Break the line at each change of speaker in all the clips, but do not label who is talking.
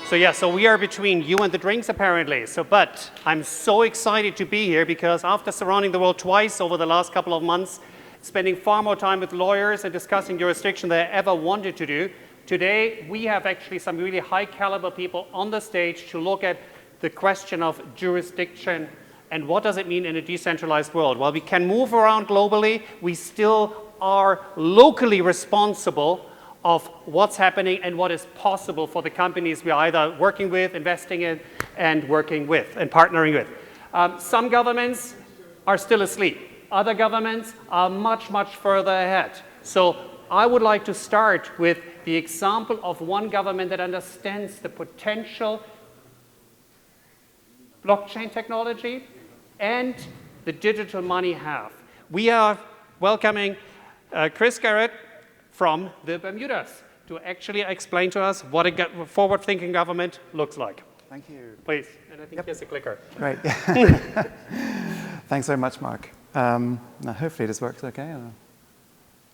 So we are between you and the drinks apparently. But I'm so excited to be here because after surrounding the world twice over the last couple of months, spending far more time with lawyers and discussing jurisdiction than I ever wanted to do, today we have actually some really high caliber people on the stage to look at the question of jurisdiction and what does it mean in a decentralized world. While we can move around globally, we still are locally responsible of what's happening and what is possible for the companies we are either working with, investing in, and working with, and partnering with. Some governments are still asleep. Other governments are much, much further ahead. So I would like to start with the example of one government that understands the potential blockchain technology and the digital money have. We are welcoming Chris Garrod from the Bermudas to actually explain to us what a forward-thinking government looks like.
Thank you.
Please, and I think here's a clicker.
Great. Thanks very much, Mark. Now hopefully this works okay.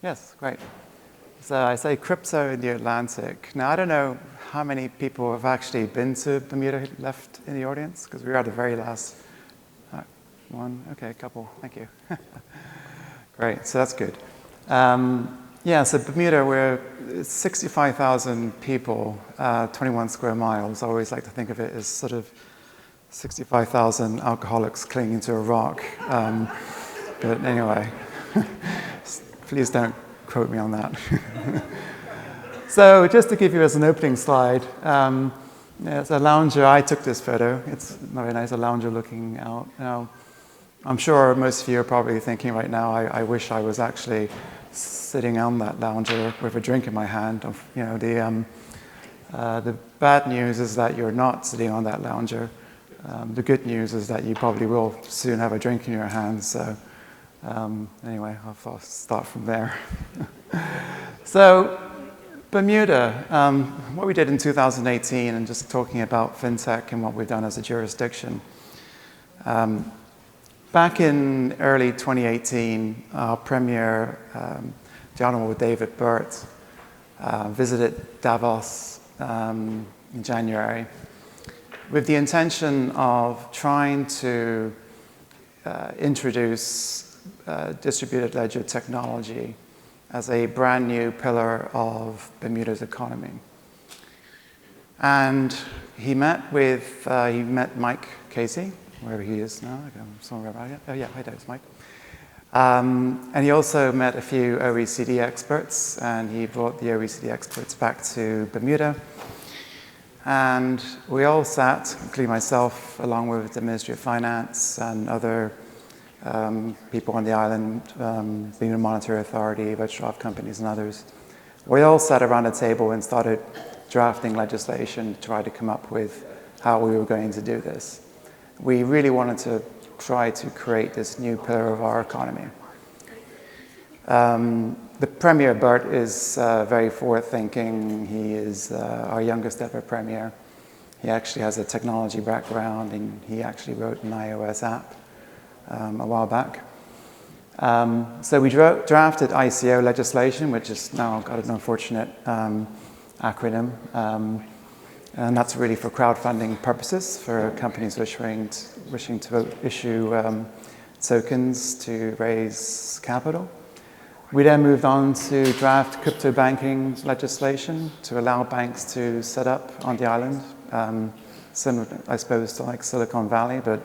Yes, great. So I say crypto in the Atlantic. Now I don't know how many people have actually been to Bermuda left in the audience, because we are the very last one. Okay, a couple. Thank you. Great, so that's good. Yeah, so Bermuda, we're 65,000 people, 21 square miles. I always like to think of it as sort of 65,000 alcoholics clinging to a rock. But anyway, please don't quote me on that. So just to give you as an opening slide, it's a lounger. I took this photo. It's very nice, a lounger looking out. Now, I'm sure most of you are probably thinking right now, I wish I was actually sitting on that lounger with a drink in my hand. The bad news is that you're not sitting on that lounger. The good news is that you probably will soon have a drink in your hands. So anyway, I'll start from there. So Bermuda, what we did in 2018, and just talking about fintech and what we've done as a jurisdiction. Back in early 2018, our Premier, the Honorable David Burt, visited Davos in January with the intention of trying to introduce distributed ledger technology as a brand new pillar of Bermuda's economy. And he met Mike Casey, wherever he is now. I'm somewhere about it. Oh yeah, hi, there's Mike. And he also met a few OECD experts, and he brought the OECD experts back to Bermuda. And we all sat, including myself, along with the Ministry of Finance and other people on the island, being a monetary authority, register companies and others. We all sat around a table and started drafting legislation to try to come up with how we were going to do this. We really wanted to try to create this new pillar of our economy. The Premier, Burt, is very forward-thinking. He is our youngest ever Premier. He actually has a technology background, and he actually wrote an iOS app a while back. So we drafted ICO legislation, which has now got an unfortunate acronym. And that's really for crowdfunding purposes, for companies wishing to issue tokens to raise capital. We then moved on to draft crypto banking legislation to allow banks to set up on the island, similar, I suppose, to like Silicon Valley, but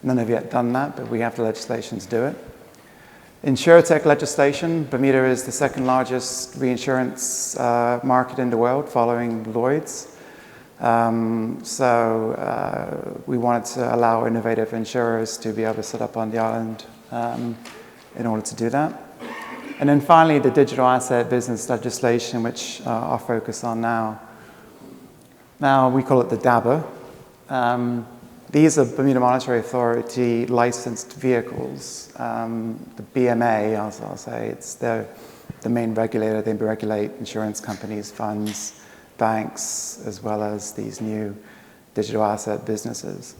none have yet done that, but we have the legislation to do it. Insurtech legislation, Bermuda is the second largest reinsurance market in the world, following Lloyd's. So we wanted to allow innovative insurers to be able to set up on the island in order to do that. And then finally, the digital asset business legislation, which I'll focus on now. Now, we call it the DABA. These are Bermuda Monetary Authority licensed vehicles. The BMA, I'll say, it's the main regulator. They regulate insurance companies, funds, banks, as well as these new digital asset businesses.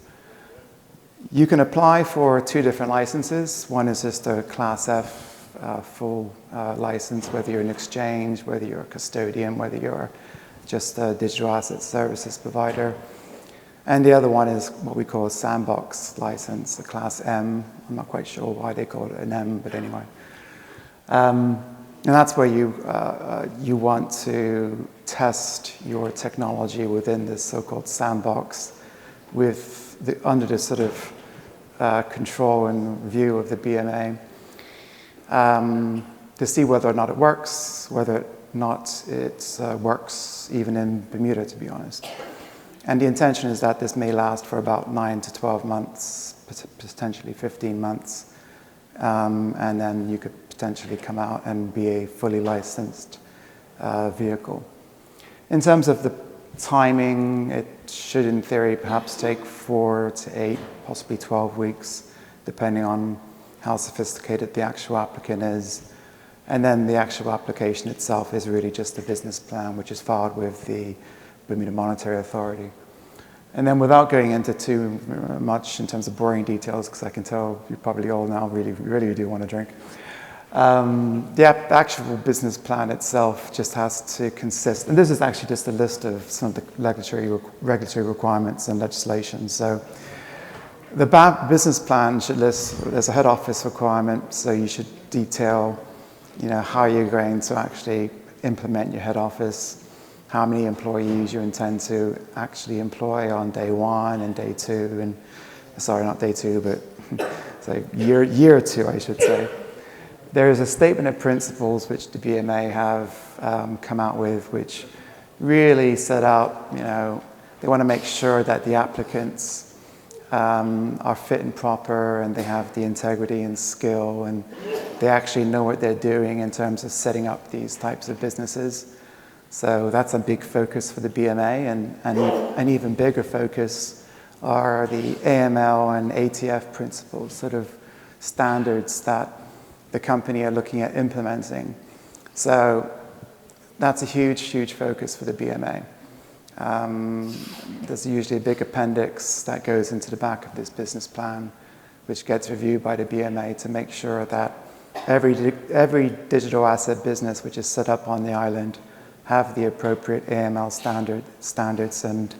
You can apply for two different licenses. One is just a Class F full license, whether you're an exchange, whether you're a custodian, whether you're just a digital asset services provider. And the other one is what we call a sandbox license, a Class M. I'm not quite sure why they call it an M, but anyway. And that's where you want to test your technology within this so-called sandbox under the sort of control and review of the BMA to see whether or not it works, whether or not it works even in Bermuda, to be honest. And the intention is that this may last for about 9 to 12 months, potentially 15 months, and then you could potentially come out and be a fully licensed vehicle. In terms of the timing, it should, in theory, perhaps take 4 to 8, possibly 12 weeks, depending on how sophisticated the actual applicant is. And then the actual application itself is really just a business plan, which is filed with the Bermuda Monetary Authority. And then without going into too much in terms of boring details, because I can tell you probably all now really do want to drink, the actual business plan itself just has to consist, and this is actually just a list of some of the regulatory requirements and legislation. So the business plan should list, there's a head office requirement, so you should detail, how you're going to actually implement your head office, how many employees you intend to actually employ on day 1 and day 2, and sorry, not day 2, but so year 2, I should say. There is a statement of principles which the BMA have come out with, which really set out, they want to make sure that the applicants are fit and proper, and they have the integrity and skill, and they actually know what they're doing in terms of setting up these types of businesses. So that's a big focus for the BMA, and an even bigger focus are the AML and ATF principles, sort of standards that the company are looking at implementing. So that's a huge focus for the BMA. There's usually a big appendix that goes into the back of this business plan, which gets reviewed by the BMA to make sure that every digital asset business which is set up on the island have the appropriate AML standards and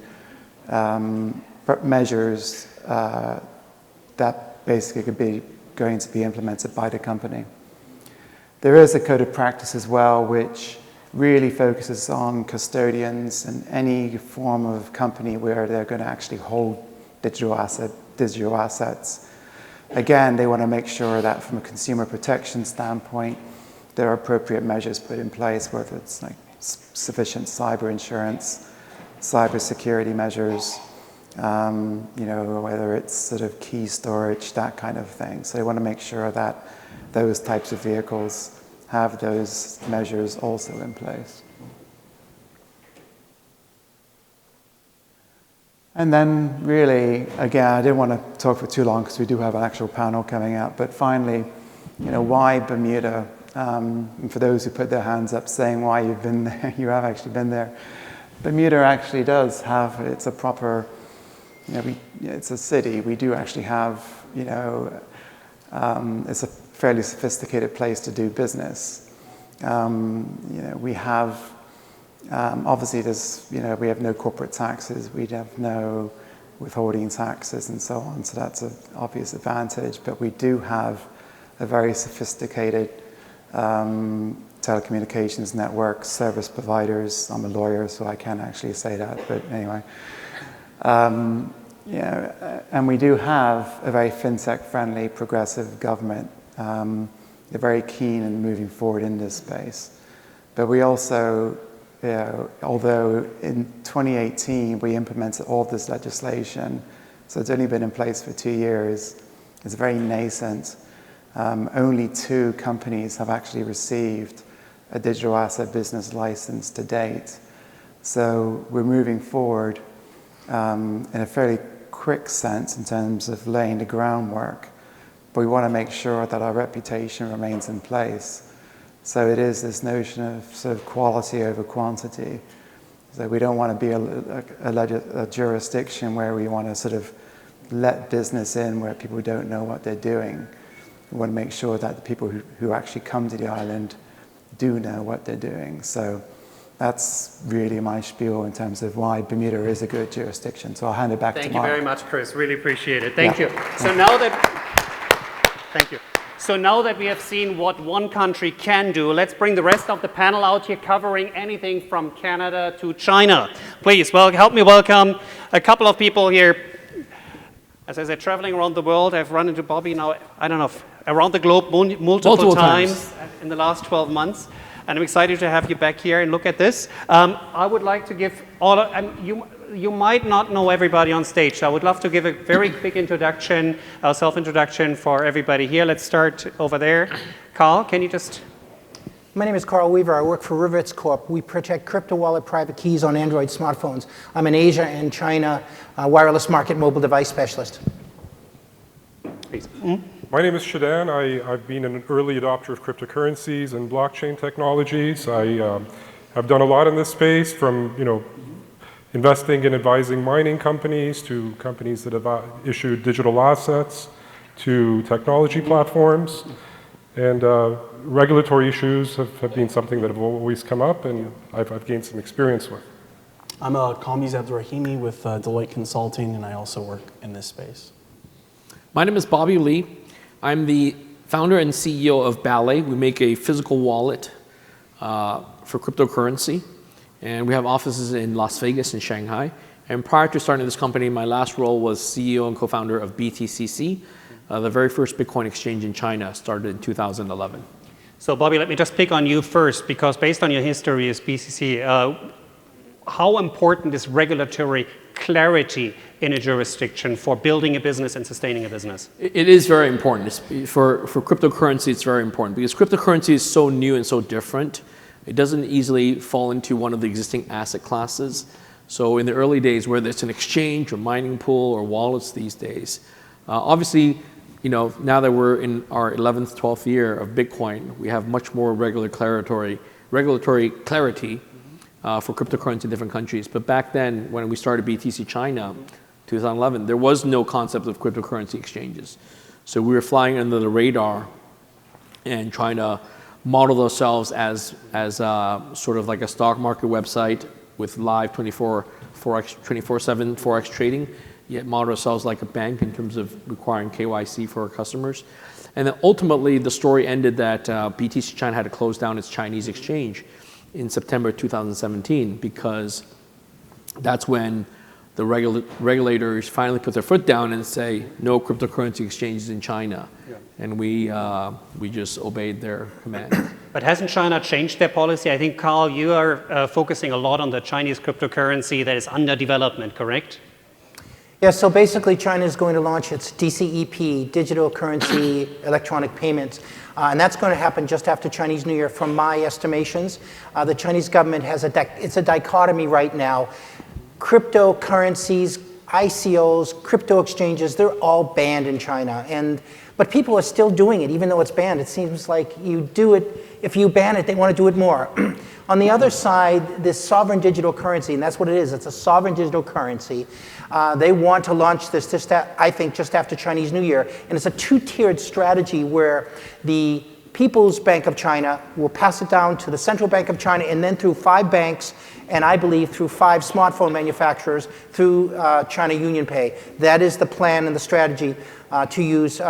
measures that basically could be going to be implemented by the company. There is a code of practice as well, which really focuses on custodians and any form of company where they're going to actually hold digital assets. Again, they want to make sure that from a consumer protection standpoint, there are appropriate measures put in place, whether it's like sufficient cyber insurance, cyber security measures, whether it's sort of key storage, that kind of thing. So they want to make sure that those types of vehicles have those measures also in place. And then really, again, I didn't want to talk for too long because we do have an actual panel coming out, but finally, why Bermuda? And for those who put their hands up saying why you've been there, you have actually been there. Bermuda actually does have, it's a proper, it's a city. We do actually have, it's a fairly sophisticated place to do business. We have, obviously there's, we have no corporate taxes, we have no withholding taxes and so on, so that's an obvious advantage, but we do have a very sophisticated telecommunications network, service providers. I'm a lawyer, so I can't actually say that, but anyway. And we do have a very fintech-friendly, progressive government. They're very keen in moving forward in this space. But we also, although in 2018 we implemented all this legislation, so it's only been in place for 2 years, it's very nascent. Only 2 companies have actually received a digital asset business license to date. So we're moving forward in a fairly quick sense in terms of laying the groundwork, but we want to make sure that our reputation remains in place. So it is this notion of sort of quality over quantity. So we don't want to be a jurisdiction where we want to sort of let business in where people don't know what they're doing. We want to make sure that the people who actually come to the island do know what they're doing. So that's really my spiel in terms of why Bermuda is a good jurisdiction. So I'll hand it back to Mark.
Thank you very much, Chris. Really appreciate it. Thank you. So now thank you. So now that we have seen what one country can do, let's bring the rest of the panel out here covering anything from Canada to China. Please, help me welcome a couple of people here. As I said, traveling around the world, I've run into Bobby now, I don't know, around the globe multiple times in the last 12 months. And I'm excited to have you back here and look at this. I would like to give you might not know everybody on stage, so I would love to give a very quick introduction, self-introduction for everybody here. Let's start over there. Karl, can you just...
My name is Karl Weaver. I work for Rivetz Corp. We protect crypto wallet private keys on Android smartphones. I'm an Asia and China wireless market mobile device specialist.
Please.
My name is Shidan. I've been an early adopter of cryptocurrencies and blockchain technologies. I have done a lot in this space, from investing and advising mining companies to companies that have issued digital assets to technology platforms. And regulatory issues have been something that have always come up, and I've gained some experience with.
I'm a Combiz Abdolrahimi with Deloitte Consulting, and I also work in this space.
My name is Bobby Lee. I'm the founder and CEO of Ballet. We make a physical wallet for cryptocurrency, and we have offices in Las Vegas and Shanghai. And prior to starting this company, my last role was CEO and co-founder of BTCC, the very first Bitcoin exchange in China, started in 2011.
So Bobby, let me just pick on you first, because based on your history as BCC, how important is regulatory clarity in a jurisdiction for building a business and sustaining a business?
It is very important. For cryptocurrency, it's very important because cryptocurrency is so new and so different. It doesn't easily fall into one of the existing asset classes. So in the early days, whether it's an exchange or mining pool or wallets these days, obviously, now that we're in our 11th, 12th year of Bitcoin, we have much more regulatory clarity for cryptocurrency in different countries. But back then, when we started BTC China, 2011, there was no concept of cryptocurrency exchanges. So we were flying under the radar and trying to model ourselves as sort of like a stock market website with live 24/7 Forex trading, yet model ourselves like a bank in terms of requiring KYC for our customers. And then ultimately, the story ended that BTC China had to close down its Chinese exchange in September 2017, because that's when the regulators finally put their foot down and say, no cryptocurrency exchanges in China. Yeah. And we just obeyed their command.
But hasn't China changed their policy? I think, Karl, you are focusing a lot on the Chinese cryptocurrency that is under development, correct?
Yeah, so basically China is going to launch its DCEP, digital currency electronic payments. And that's going to happen just after Chinese New Year, from my estimations. The Chinese government has it's a dichotomy right now. Cryptocurrencies, ICOs, crypto exchanges, they're all banned in China. But people are still doing it, even though it's banned. It seems like you do it, if you ban it, they want to do it more. On the other side, this sovereign digital currency, and that's what it is, it's a sovereign digital currency. They want to launch this, I think, just after Chinese New Year. And it's a two-tiered strategy where the People's Bank of China will pass it down to the Central Bank of China, and then through 5 banks, and I believe through 5 smartphone manufacturers, through China UnionPay. That is the plan and the strategy to use,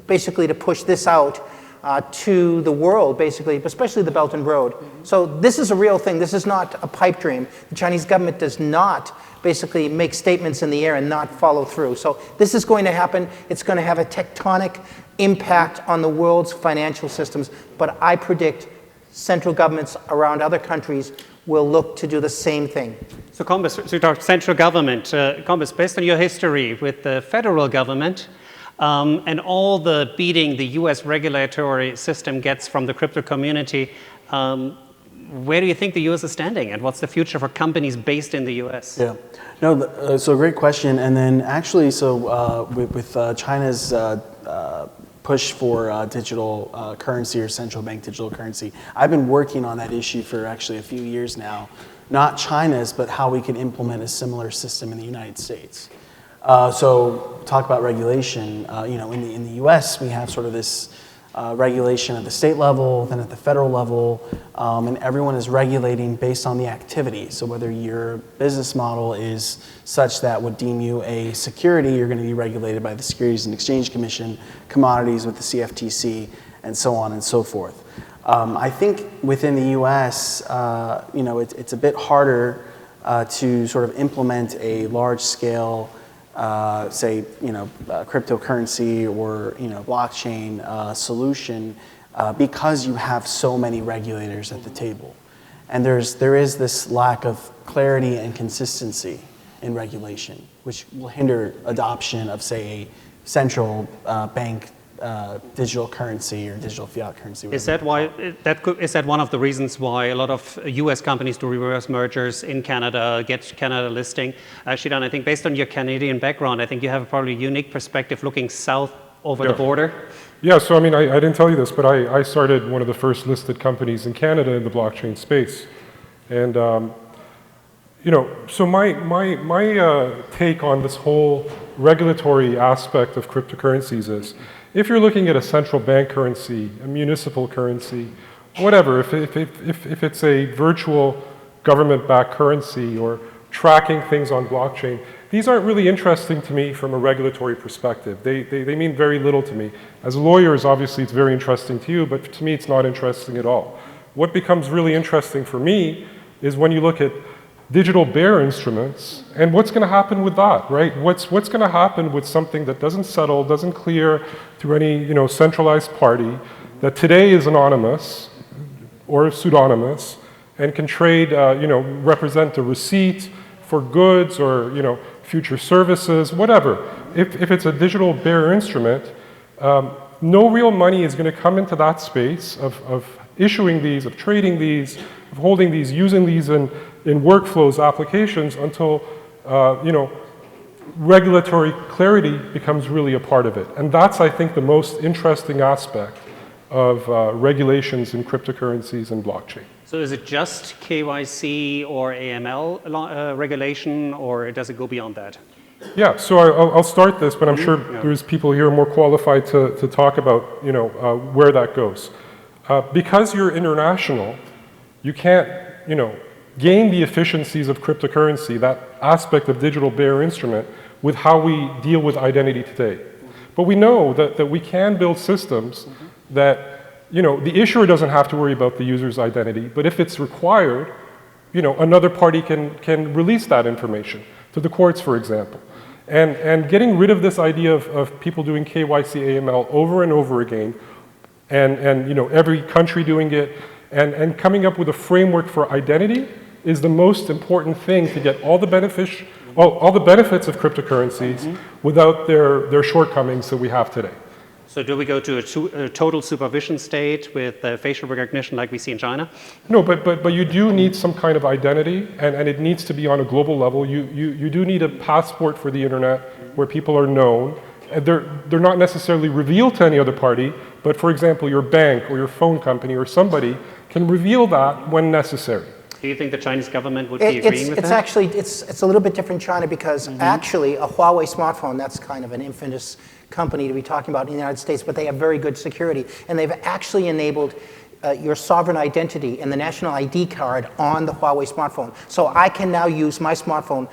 basically to push this out to the world, basically, especially the Belt and Road. So this is a real thing. This is not a pipe dream. The Chinese government does not basically make statements in the air and not follow through. So this is going to happen. It's going to have a tectonic impact on the world's financial systems. But I predict central governments around other countries will look to do the same thing.
So Combiz, so you talked central government. Combiz, based on your history with the federal government, and all the beating the US regulatory system gets from the crypto community, where do you think the US is standing, and what's the future for companies based in the US?
Yeah, no, so great question. And then actually, so with China's push for digital currency or central bank digital currency, I've been working on that issue for actually a few years now. Not China's, but how we can implement a similar system in the United States. So talk about regulation. In the U.S., we have sort of this regulation at the state level, then at the federal level, and everyone is regulating based on the activity. So whether your business model is such that would deem you a security, you're going to be regulated by the Securities and Exchange Commission, commodities with the CFTC, and so on and so forth. I think within the U.S., it's a bit harder to sort of implement a large-scale, cryptocurrency or blockchain solution because you have so many regulators at the table, and there is this lack of clarity and consistency in regulation, which will hinder adoption of, say, a central bank digital currency or digital fiat currency.
Is that one of the reasons why a lot of U.S. companies do reverse mergers in Canada, get Canada listing? Shidan, I think based on your Canadian background, I think you have probably a unique perspective looking south over the border.
Yeah, so I mean, I didn't tell you this, but I started one of the first listed companies in Canada in the blockchain space. And, so my take on this whole regulatory aspect of cryptocurrencies is, if you're looking at a central bank currency, a municipal currency, whatever, if it's a virtual government-backed currency or tracking things on blockchain, these aren't really interesting to me from a regulatory perspective. They mean very little to me. As lawyers, obviously, it's very interesting to you, but to me, it's not interesting at all. What becomes really interesting for me is when you look at digital bearer instruments, and what's going to happen with that, right? What's going to happen with something that doesn't settle, doesn't clear through any centralized party, that today is anonymous or pseudonymous, and can trade, represent a receipt for goods or future services, whatever. If it's a digital bearer instrument, no real money is going to come into that space of issuing these, of trading these, of holding these, using these in workflows, applications, until regulatory clarity becomes really a part of it. And that's, I think, the most interesting aspect of regulations in cryptocurrencies and blockchain.
So is it just KYC or AML regulation, or does it go beyond that?
Yeah, so I'll start this, but I'm sure there's people here more qualified to talk about where that goes. Because you're international, you can't gain the efficiencies of cryptocurrency, that aspect of digital bearer instrument, with how we deal with identity today. But we know that we can build systems that the issuer doesn't have to worry about the user's identity, but if it's required, another party can release that information to the courts, for example. And getting rid of this idea of people doing KYC AML over and over again, and every country doing it, and coming up with a framework for identity is the most important thing to get all the benefits of cryptocurrencies without their shortcomings that we have today.
So do we go to a total supervision state with facial recognition like we see in China?
No, but you do need some kind of identity, and it needs to be on a global level. You do need a passport for the internet where people are known. They're not necessarily revealed to any other party, but for example, your bank or your phone company or somebody can reveal that when necessary.
Do you think the Chinese government would be agreeing with that?
Actually, it's a little bit different in China because actually a Huawei smartphone, that's kind of an infamous company to be talking about in the United States, but they have very good security. And they've actually enabled your sovereign identity and the national ID card on the Huawei smartphone. So I can now use my smartphone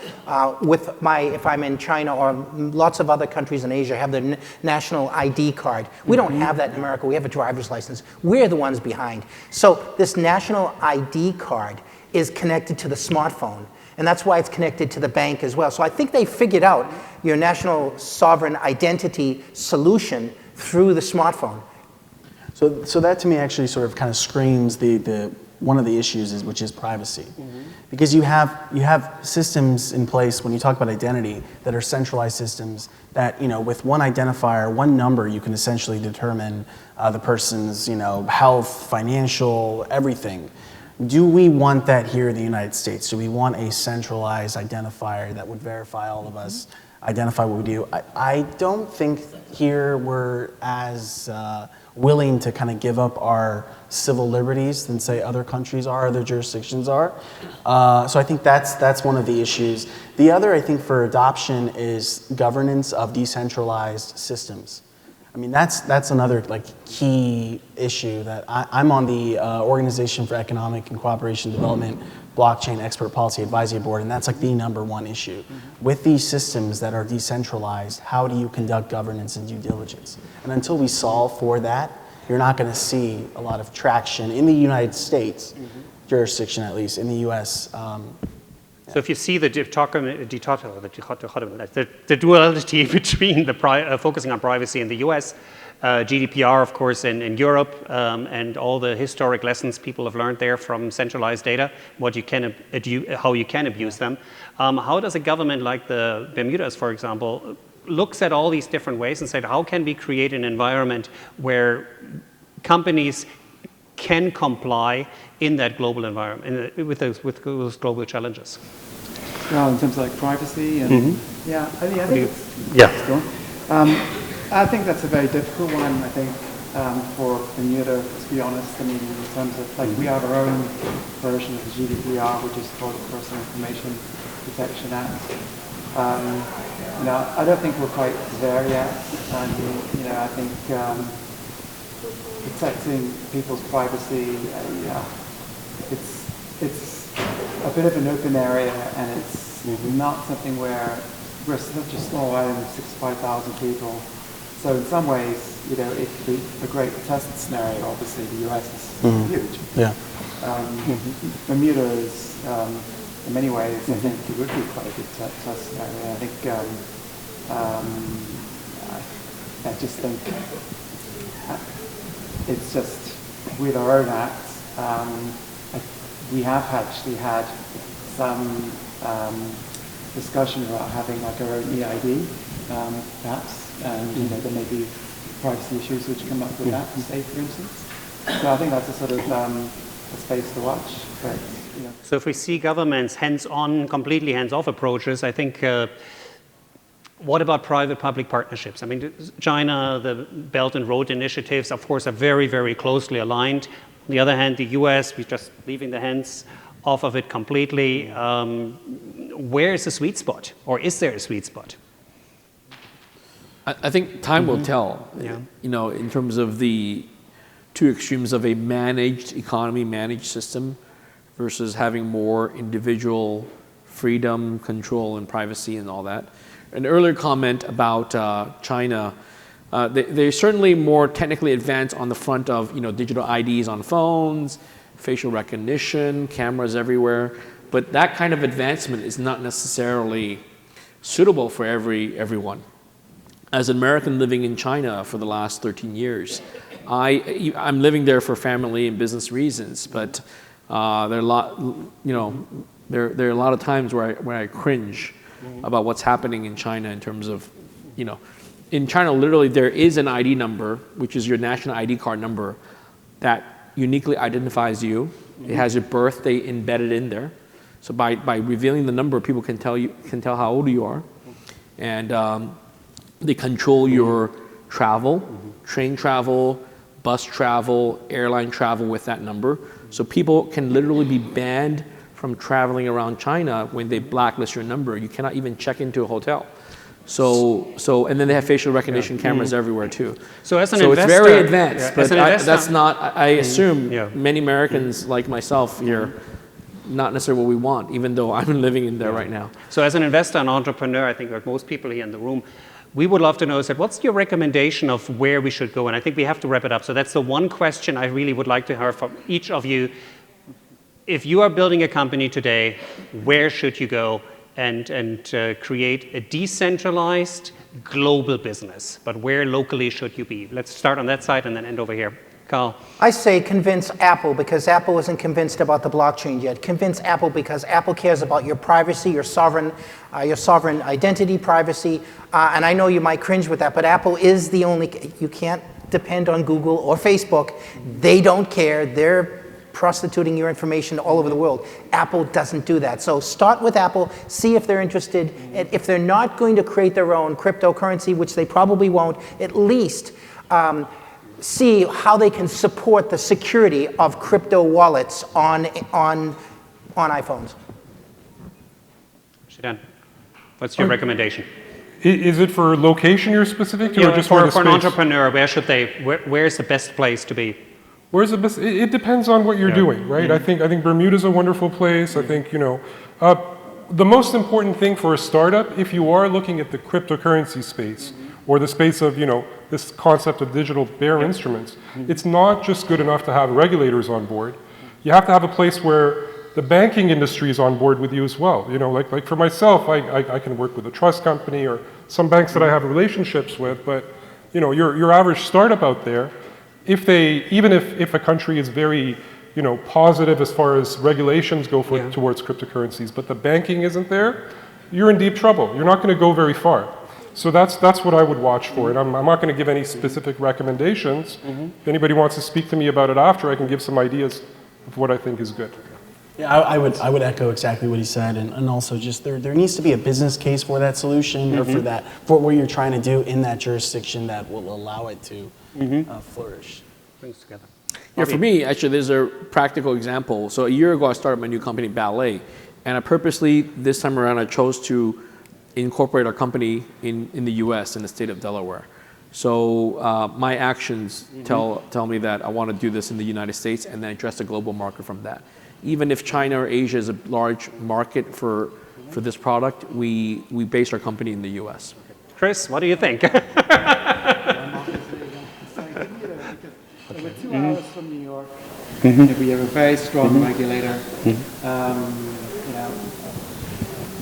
if I'm in China or lots of other countries in Asia, have the national ID card. We don't have that in America. We have a driver's license. We're the ones behind. So this national ID card is connected to the smartphone. And that's why it's connected to the bank as well. So I think they figured out your national sovereign identity solution through the smartphone.
So that to me actually sort of kind of screams one of the issues which is privacy, because you have systems in place when you talk about identity that are centralized systems that with one identifier, one number, you can essentially determine the person's health, financial, everything. Do we want that here in the United States? Do we want a centralized identifier that would verify all of us, identify what we do? I don't think here we're as willing to kind of give up our civil liberties than say other countries are, other jurisdictions are. So I think that's one of the issues. The other, I think, for adoption is governance of decentralized systems. I I mean, that's another like key issue that I'm on the Organization for Economic and Cooperation Development Blockchain Expert Policy Advisory Board, and that's like the #1 issue. With these systems that are decentralized, how do you conduct governance and due diligence? And until we solve for that, you're not going to see a lot of traction in the United States, jurisdiction at least, in the US.
So if you see the duality between focusing on privacy in the US, GDPR, of course, in Europe, and all the historic lessons people have learned there from centralized data, how you can abuse them. How does a government like the Bermudas, for example, looks at all these different ways and said, how can we create an environment where companies can comply in that global environment, with those global challenges?
Well, in terms of like privacy and yeah, I think I think that's a very difficult one. I think for Bermuda, to be honest. I mean, in terms of like we have our own version of the GDPR, which is called the Personal Information Protection Act. You know, I don't think we're quite there yet, and you know, I think protecting people's privacy, it's a bit of an open area, and it's not something where we're such a small island of 65,000 people. So in some ways, you know, it could be a great test scenario. Obviously, the US is huge.
Yeah.
Bermuda is, in many ways, I think it would be quite a good test scenario. I think, I just think it's just with our own acts, we have actually had some discussion about having like our own EID, perhaps. And you know, there may be privacy issues which come up with that, say, for instance. So I think that's a sort of a space to watch. But, you know.
So if we see governments hands-on, completely hands-off approaches, I think, what about private-public partnerships? I mean, China, the Belt and Road initiatives, of course, are very, very closely aligned. On the other hand, the US, we're just leaving the hands off of it completely. Where is the sweet spot? Or is there a sweet spot?
I think time will tell, you know, in terms of the two extremes of a managed economy, managed system versus having more individual freedom, control, and privacy and all that. An earlier comment about China, they're certainly more technically advanced on the front of, you know, digital IDs on phones, facial recognition, cameras everywhere, but that kind of advancement is not necessarily suitable for everyone. As an American living in China for the last 13 years, I'm living there for family and business reasons, but there are a lot, you know, there are a lot of times where I cringe about what's happening in China in terms of, you know, in China literally there is an ID number, which is your national ID card number, that uniquely identifies you. It has your birthday embedded in there, so by revealing the number, people can tell how old you are, and they control your travel, train travel, bus travel, airline travel with that number. So people can literally be banned from traveling around China when they blacklist your number. You cannot even check into a hotel. So and then they have facial recognition cameras everywhere too.
So as an investor,
it's very advanced, but that's not, I assume many Americans like myself here, not necessarily what we want, even though I'm living in there right now.
So as an investor and entrepreneur, I think like most people here in the room, we would love to know, what's your recommendation of where we should go? And I think we have to wrap it up. So that's the one question I really would like to hear from each of you. If you are building a company today, where should you go and create a decentralized global business? But where locally should you be? Let's start on that side and then end over here. Karl.
I say convince Apple, because Apple isn't convinced about the blockchain yet. Convince Apple because Apple cares about your privacy, your sovereign identity privacy. And I know you might cringe with that, but Apple is the only, you can't depend on Google or Facebook. They don't care. They're prostituting your information all over the world. Apple doesn't do that. So start with Apple, see if they're interested. And if they're not going to create their own cryptocurrency, which they probably won't, at least see how they can support the security of crypto wallets on iPhones.
Shidan, what's your recommendation?
Is it for location you're specific to,
You
or
know,
just where the
for an
space?
entrepreneur, where's the best place to be?
Where's the best? It depends on what you're doing, right? I think Bermuda's a wonderful place. I think, you know, the most important thing for a startup, if you are looking at the cryptocurrency space or the space of, you know, this concept of digital bearer instruments, it's not just good enough to have regulators on board. You have to have a place where the banking industry is on board with you as well. You know, like for myself, I can work with a trust company or some banks that I have relationships with, but, you know, your average startup out there, even if a country is very, you know, positive as far as regulations go towards cryptocurrencies, but the banking isn't there, you're in deep trouble. You're not going to go very far. So that's what I would watch for. And I'm not going to give any specific recommendations. If anybody wants to speak to me about it after, I can give some ideas of what I think is good.
Yeah, I would echo exactly what he said, and also just there needs to be a business case for that solution or for what you're trying to do in that jurisdiction that will allow it to flourish.
Brings together.
Yeah, for me, actually, there's a practical example. So a year ago, I started my new company, Ballet, and I purposely, this time around, I chose to incorporate our company in the US, in the state of Delaware. So my actions tell me that I want to do this in the United States and then address the global market from that. Even if China or Asia is a large market for this product, we base our company in the US.
Chris, what do you think?
We're 2 hours from New York. We have a very strong regulator. You know,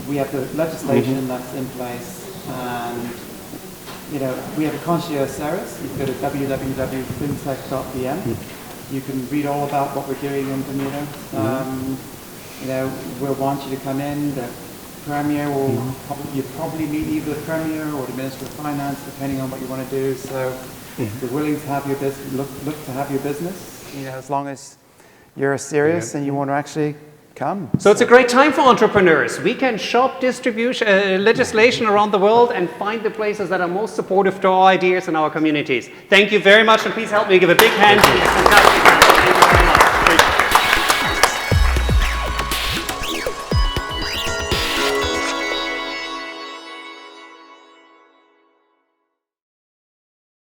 we have the legislation that's in place, and you know, we have a concierge service. You can go to www.fintech.bm. You can read all about what we're doing in Bermuda. You know, we'll want you to come in. The Premier will you probably meet either the Premier or the Minister of Finance, depending on what you want to do. So we're willing to have your business, look to have your business. You know, as long as you're serious and you want to actually come.
So it's a great time for entrepreneurs. We can shop distribution legislation around the world and find the places that are most supportive to our ideas and our communities. Thank you very much, and please help me give a big hand to these fantastic